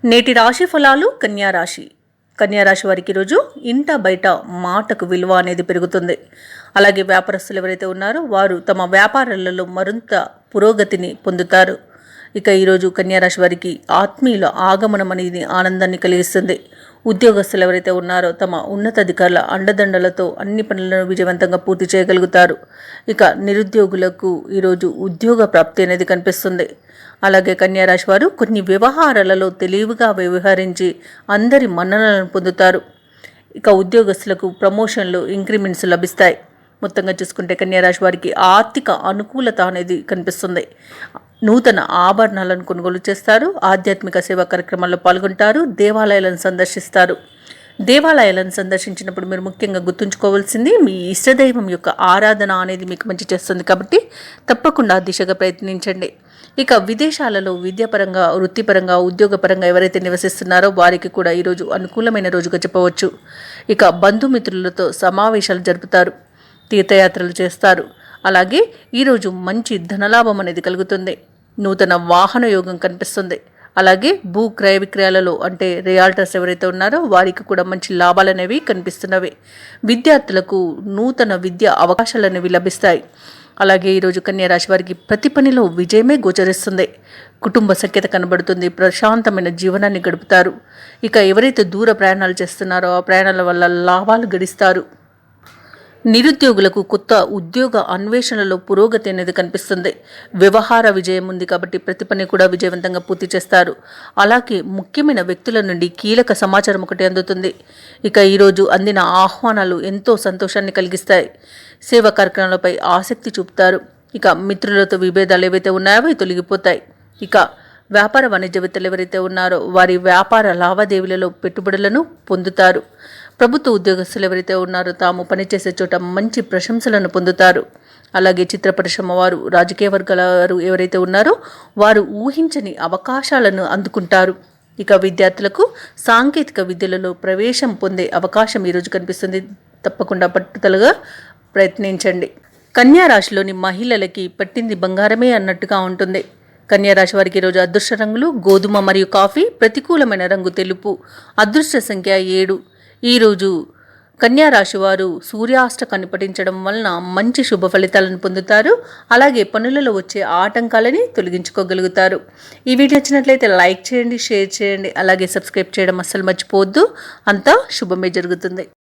నేటి రాశి ఫలాలు కన్యా రాశి వారికి ఈరోజు ఇంట బయట మాటకు విలువ అనేది పెరుగుతుంది. అలాగే వ్యాపారస్తులు ఎవరైతే ఉన్నారో వారు తమ వ్యాపారాలలో మరింత పురోగతిని పొందుతారు. ఇక ఈరోజు కన్యా రాశి వారికి ఆత్మీయుల ఆగమనం అనేది ఆనందాన్ని కలిగిస్తుంది. ఉద్యోగస్తులు ఎవరైతే ఉన్నారో తమ ఉన్నతాధికారుల అండదండలతో అన్ని పనులను విజయవంతంగా పూర్తి చేయగలుగుతారు. ఇక నిరుద్యోగులకు ఈరోజు ఉద్యోగ ప్రాప్తి అనేది కనిపిస్తుంది. అలాగే కన్యా రాశి వారు కొన్ని వ్యవహారాలలో తెలివిగా వ్యవహరించి అందరి మన్ననలను పొందుతారు. ఇక ఉద్యోగస్తులకు ప్రమోషన్లు, ఇంక్రిమెంట్స్ లభిస్తాయి. మొత్తంగా చూసుకుంటే కన్యా రాశి వారికి ఆర్థిక అనుకూలత అనేది కనిపిస్తుంది. నూతన ఆభరణాలను కొనుగోలు చేస్తారు. ఆధ్యాత్మిక సేవా కార్యక్రమాల్లో పాల్గొంటారు. దేవాలయాలను సందర్శిస్తారు. దేవాలయాలను సందర్శించినప్పుడు మీరు ముఖ్యంగా గుర్తుంచుకోవాల్సింది మీ ఇష్టదైవం యొక్క ఆరాధన అనేది మీకు మంచి చేస్తుంది. కాబట్టి తప్పకుండా ఆ దిశగా ప్రయత్నించండి. ఇక విదేశాలలో విద్యాపరంగా, వృత్తిపరంగా, ఉద్యోగపరంగా ఎవరైతే నివసిస్తున్నారో వారికి కూడా ఈరోజు అనుకూలమైన రోజుగా చెప్పవచ్చు. ఇక బంధుమిత్రులతో సమావేశాలు జరుపుతారు. తీర్థయాత్రలు చేస్తారు. అలాగే ఈరోజు మంచి ధనలాభం అనేది కలుగుతుంది. నూతన వాహన యోగం కనిపిస్తుంది. అలాగే భూ క్రయ విక్రయాలలో అంటే రియాల్టర్స్ ఎవరైతే ఉన్నారో వారికి కూడా మంచి లాభాలు అనేవి కనిపిస్తున్నవి. విద్యార్థులకు నూతన విద్యా అవకాశాలు అనేవి లభిస్తాయి. అలాగే ఈరోజు కన్యా రాశి వారికి ప్రతి పనిలో విజయమే గోచరిస్తుంది. కుటుంబ సఖ్యత కనబడుతుంది. ప్రశాంతమైన జీవనాన్ని గడుపుతారు. ఇక ఎవరైతే దూర ప్రయాణాలు చేస్తున్నారో ఆ ప్రయాణాల వల్ల లాభాలు గడిస్తారు. నిరుద్యోగులకు కొత్త ఉద్యోగ అన్వేషణలో పురోగతి అనేది కనిపిస్తుంది. వ్యవహార విజయం ఉంది కాబట్టి ప్రతి పని కూడా విజయవంతంగా పూర్తి చేస్తారు. అలాగే ముఖ్యమైన వ్యక్తుల నుండి కీలక సమాచారం ఒకటి అందుతుంది. ఇక ఈరోజు అందిన ఆహ్వానాలు ఎంతో సంతోషాన్ని కలిగిస్తాయి. సేవా కార్యక్రమాలపై ఆసక్తి చూపుతారు. ఇక మిత్రులతో విభేదాలు ఏవైతే ఉన్నాయో అవి తొలగిపోతాయి. ఇక వ్యాపార వాణిజ్యవేత్తలు ఎవరైతే ఉన్నారో వారి వ్యాపార లావాదేవీలలో పెట్టుబడులను పొందుతారు. ప్రభుత్వ ఉద్యోగస్తులు ఎవరైతే ఉన్నారో తాము పనిచేసే చోట మంచి ప్రశంసలను పొందుతారు. అలాగే చిత్ర పరిశ్రమ వారు, రాజకీయ వర్గాల వారు ఎవరైతే ఉన్నారో వారు ఊహించని అవకాశాలను అందుకుంటారు. ఇక విద్యార్థులకు సాంకేతిక విద్యలలో ప్రవేశం పొందే అవకాశం ఈరోజు కనిపిస్తుంది. తప్పకుండా పట్టుదలగా ప్రయత్నించండి. కన్యా రాశిలోని మహిళలకి పట్టింది బంగారమే అన్నట్టుగా ఉంటుంది. కన్యా రాశి వారికి ఈరోజు అదృష్ట రంగులు గోధుమ మరియు కాఫీ. ప్రతికూలమైన రంగు తెలుపు. అదృష్ట సంఖ్య 7. ఈరోజు కన్యా రాశి వారు సూర్యాష్టకాన్ని పఠించడం వలన మంచి శుభ ఫలితాలను పొందుతారు. అలాగే పనులలో వచ్చే ఆటంకాలని తొలగించుకోగలుగుతారు. ఈ వీడియో నచ్చినట్లయితే లైక్ చేయండి, షేర్ చేయండి. అలాగే సబ్స్క్రైబ్ చేయడం అస్సలు మర్చిపోవద్దు. అంతా శుభమే జరుగుతుంది.